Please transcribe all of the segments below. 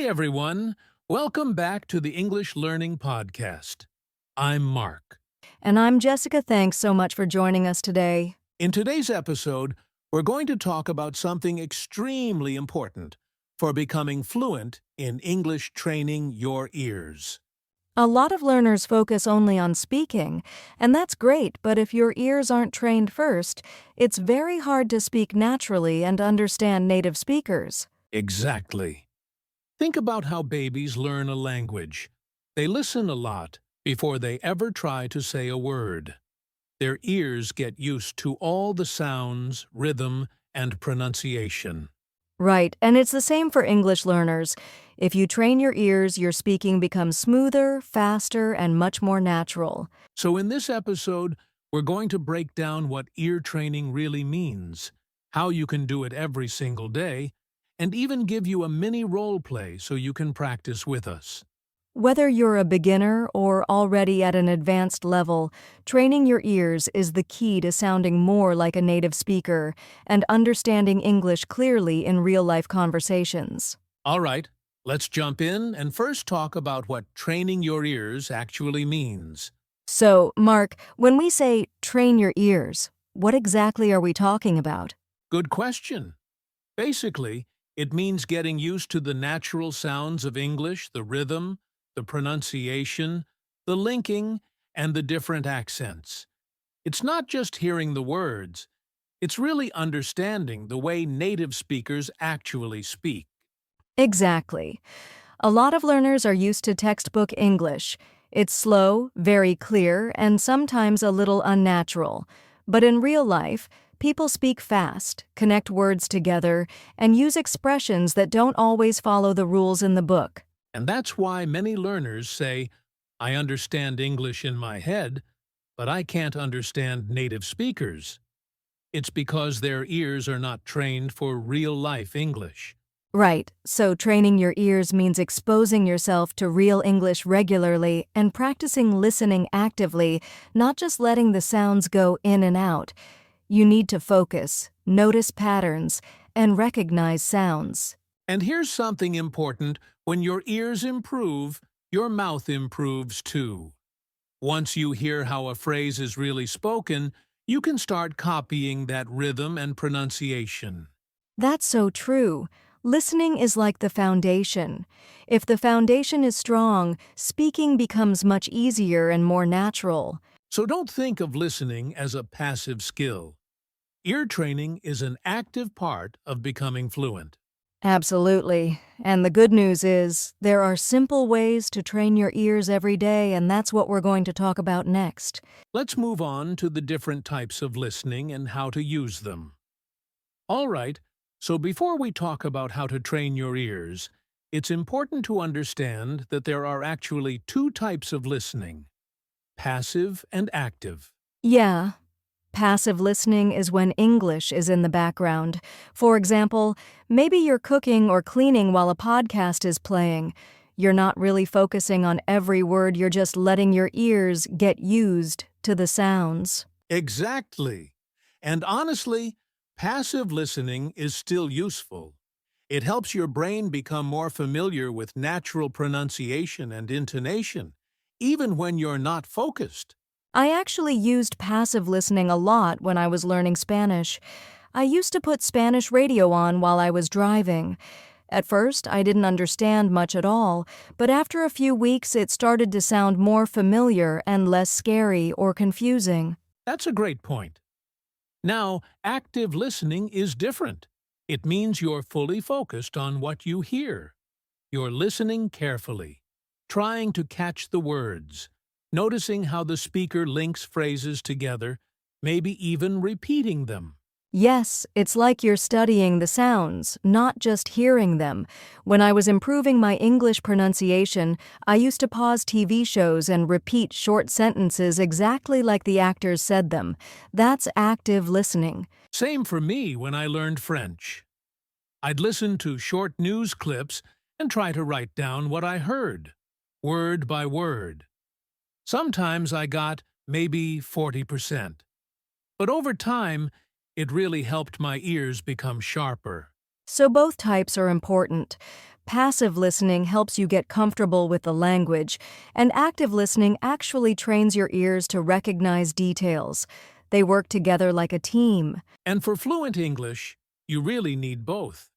everyone. Welcome back to the English Learning Podcast. I'm Mark. And I'm Jessica. Thanks so much for joining us today. In today's episode, we're going to talk about something extremely important for becoming fluent in English training your ears. A lot of learners focus only on speaking, and that's great, but if your ears aren't trained first, it's very hard to speak naturally and understand native speakers. Exactly. Think about how babies learn a language. They listen a lot before they ever try to say a word. Their ears get used to all the sounds, rhythm, and pronunciation. Right, and it's the same for English learners. If you train your ears, your speaking becomes smoother, faster, and much more natural. So in this episode, we're going to break down what ear training really means, how you can do it every single day, and even give you a mini role play so you can practice with us. Whether you're a beginner or already at an advanced level, training your ears is the key to sounding more like a native speaker and understanding English clearly in real-life conversations. All right, let's jump in and first talk about what training your ears actually means. So, Mark, when we say train your ears, what exactly are we talking about? Good question. Basically, it means getting used to the natural sounds of English, the rhythm, the pronunciation, the linking, and the different accents. It's not just hearing the words, it's really understanding the way native speakers actually speak. Exactly. A lot of learners are used to textbook English. It's slow, very clear, and sometimes a little unnatural. But in real life, people speak fast, connect words together, and use expressions that don't always follow the rules in the book. And that's why many learners say, I understand English in my head, but I can't understand native speakers. It's because their ears are not trained for real-life English. Right, so training your ears means exposing yourself to real English regularly and practicing listening actively, not just letting the sounds go in and out. You need to focus, notice patterns, and recognize sounds. And here's something important. When your ears improve, your mouth improves too. Once you hear how a phrase is really spoken, you can start copying that rhythm and pronunciation. That's so true. Listening is like the foundation. If the foundation is strong, speaking becomes much easier and more natural. So don't think of listening as a passive skill. Ear training is an active part of becoming fluent. Absolutely. And the good news is, there are simple ways to train your ears every day, and that's what we're going to talk about next. Let's move on to the different types of listening and how to use them. All right, so before we talk about how to train your ears, it's important to understand that there are actually two types of listening: passive and active. Yeah. Passive listening is when English is in the background. For example, maybe you're cooking or cleaning while a podcast is playing. You're not really focusing on every word, you're just letting your ears get used to the sounds. Exactly. And honestly, passive listening is still useful. It helps your brain become more familiar with natural pronunciation and intonation, even when you're not focused. I actually used passive listening a lot when I was learning Spanish. I used to put Spanish radio on while I was driving. At first, I didn't understand much at all, but after a few weeks it started to sound more familiar and less scary or confusing. That's a great point. Now, active listening is different. It means you're fully focused on what you hear. You're listening carefully, trying to catch the words, noticing how the speaker links phrases together, maybe even repeating them. Yes, it's like you're studying the sounds, not just hearing them. When I was improving my English pronunciation, I used to pause TV shows and repeat short sentences exactly like the actors said them. That's active listening. Same for me when I learned French. I'd listen to short news clips and try to write down what I heard, word by word. Sometimes I got maybe 40%. But over time, it really helped my ears become sharper. So both types are important. Passive listening helps you get comfortable with the language, and active listening actually trains your ears to recognize details. They work together like a team. And for fluent English, you really need both.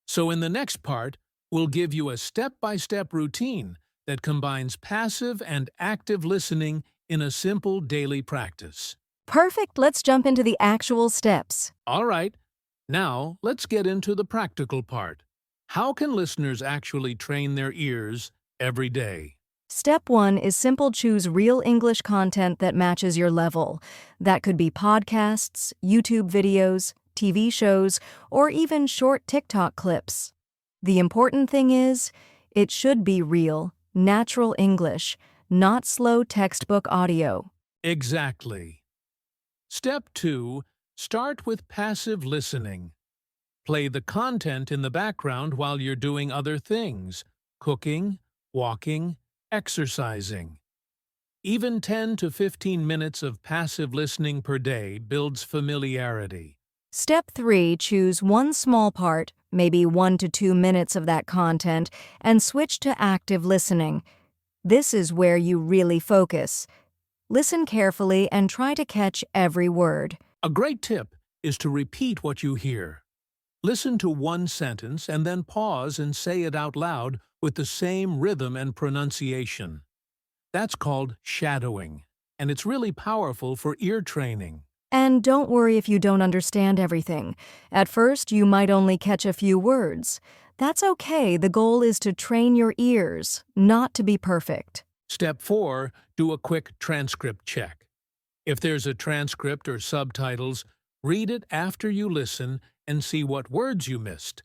So in the next part, we'll give you a step-by-step routine that combines passive and active listening in a simple daily practice. Perfect, let's jump into the actual steps. All right, now let's get into the practical part. How can listeners actually train their ears every day? Step 1 is simple: choose real English content that matches your level. That could be podcasts, YouTube videos, TV shows, or even short TikTok clips. The important thing is, it should be real, natural English, not slow textbook audio. Exactly. Step 2, start with passive listening. Play the content in the background while you're doing other things, cooking, walking, exercising. Even 10 to 15 minutes of passive listening per day builds familiarity. Step 3, choose one small part, maybe 1 to 2 minutes of that content, and switch to active listening. This is where you really focus. Listen carefully and try to catch every word. A great tip is to repeat what you hear. Listen to one sentence and then pause and say it out loud with the same rhythm and pronunciation. That's called shadowing, and it's really powerful for ear training. And don't worry if you don't understand everything. At first, you might only catch a few words. That's okay. The goal is to train your ears, not to be perfect. Step 4, do a quick transcript check. If there's a transcript or subtitles, read it after you listen and see what words you missed.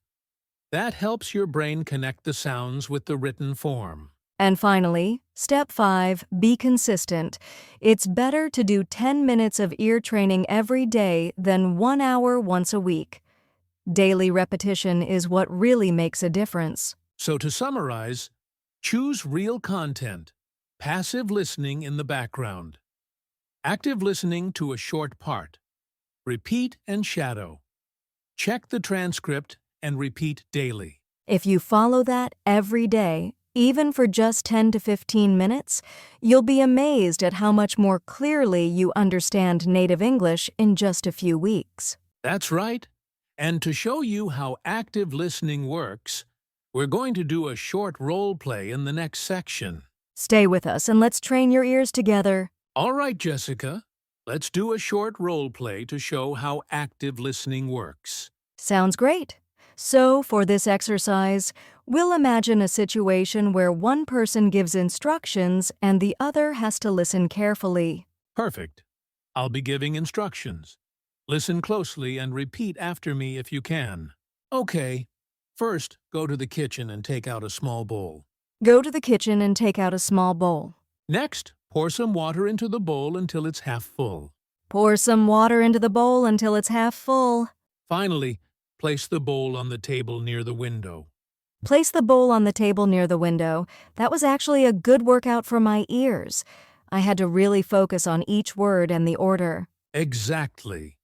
That helps your brain connect the sounds with the written form. And finally, step 5, be consistent. It's better to do 10 minutes of ear training every day than 1 hour once a week. Daily repetition is what really makes a difference. So to summarize, choose real content, passive listening in the background, active listening to a short part, repeat and shadow, check the transcript and repeat daily. If you follow that every day, even for just 10 to 15 minutes, you'll be amazed at how much more clearly you understand native English in just a few weeks. That's right. And to show you how active listening works, we're going to do a short role play in the next section. Stay with us and let's train your ears together. All right, Jessica, let's do a short role play to show how active listening works. Sounds great. So, for this exercise, we'll imagine a situation where one person gives instructions and the other has to listen carefully. Perfect. I'll be giving instructions. Listen closely and repeat after me if you can. Okay. First, go to the kitchen and take out a small bowl. Go to the kitchen and take out a small bowl. Next, pour some water into the bowl until it's half full. Pour some water into the bowl until it's half full. Finally, place the bowl on the table near the window. Place the bowl on the table near the window. That was actually a good workout for my ears. I had to really focus on each word and the order. Exactly.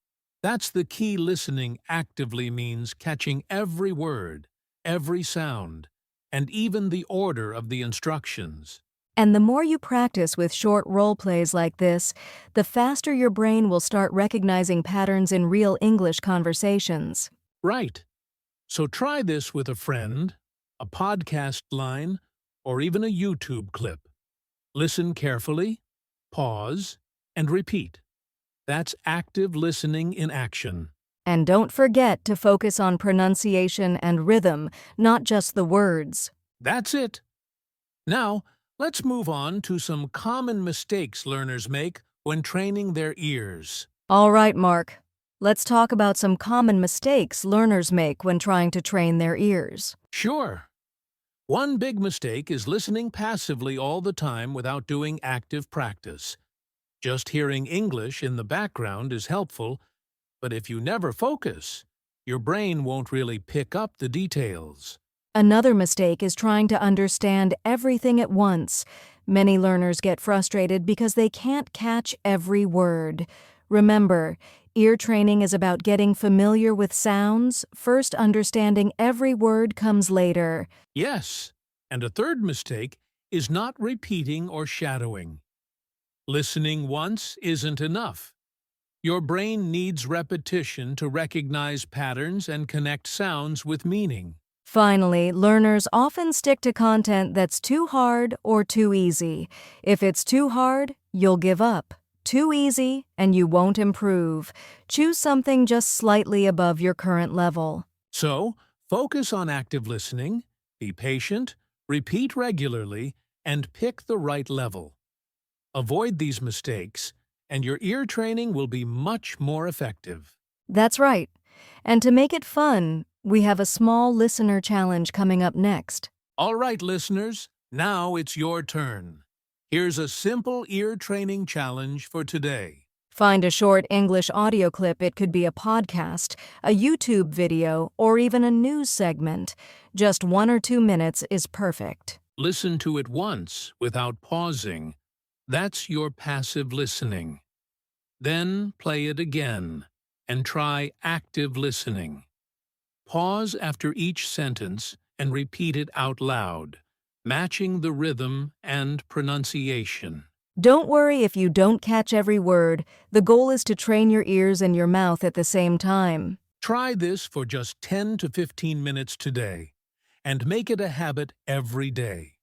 That's the key. Listening actively means catching every word, every sound, and even the order of the instructions. And the more you practice with short role plays like this, the faster your brain will start recognizing patterns in real English conversations. Right. So try this with a friend, a podcast line, or even a YouTube clip. Listen carefully, pause, and repeat. That's active listening in action. And don't forget to focus on pronunciation and rhythm, not just the words. That's it. Now, let's move on to some common mistakes learners make when training their ears. All right, Mark. Let's talk about some common mistakes learners make when trying to train their ears. Sure. One big mistake is listening passively all the time without doing active practice. Just hearing English in the background is helpful, but if you never focus, your brain won't really pick up the details. Another mistake is trying to understand everything at once. Many learners get frustrated because they can't catch every word. Remember, ear training is about getting familiar with sounds. First, understanding every word comes later. Yes, and a third mistake is not repeating or shadowing. Listening once isn't enough. Your brain needs repetition to recognize patterns and connect sounds with meaning. Finally, learners often stick to content that's too hard or too easy. If it's too hard, you'll give up. Too easy, and you won't improve. Choose something just slightly above your current level. So, focus on active listening, be patient, repeat regularly, and pick the right level. Avoid these mistakes, and your ear training will be much more effective. That's right. And to make it fun, we have a small listener challenge coming up next. All right, listeners, now it's your turn. Here's a simple ear training challenge for today. Find a short English audio clip. It could be a podcast, a YouTube video, or even a news segment. Just 1 or 2 minutes is perfect. Listen to it once without pausing. That's your passive listening. Then play it again and try active listening. Pause after each sentence and repeat it out loud, matching the rhythm and pronunciation. Don't worry if you don't catch every word. The goal is to train your ears and your mouth at the same time. Try this for just 10 to 15 minutes today, and make it a habit every day.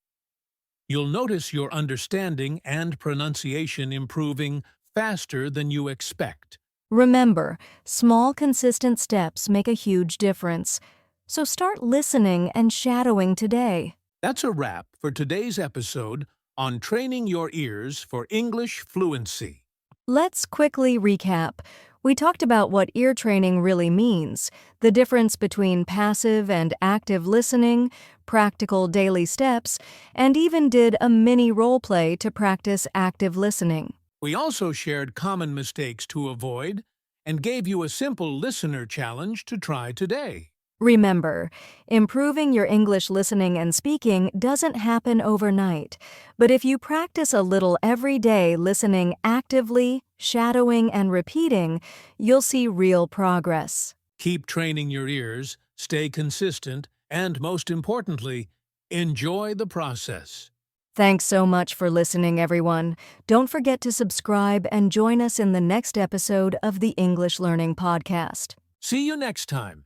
You'll notice your understanding and pronunciation improving faster than you expect. Remember, small, consistent steps make a huge difference. So start listening and shadowing today. That's a wrap for today's episode on training your ears for English fluency. Let's quickly recap. We talked about what ear training really means, the difference between passive and active listening, practical daily steps, and even did a mini role play to practice active listening. We also shared common mistakes to avoid and gave you a simple listener challenge to try today. Remember, improving your English listening and speaking doesn't happen overnight, but if you practice a little every day listening actively, shadowing, and repeating, you'll see real progress. Keep training your ears, stay consistent, and most importantly, enjoy the process. Thanks so much for listening, everyone. Don't forget to subscribe and join us in the next episode of the English Learning Podcast. See you next time.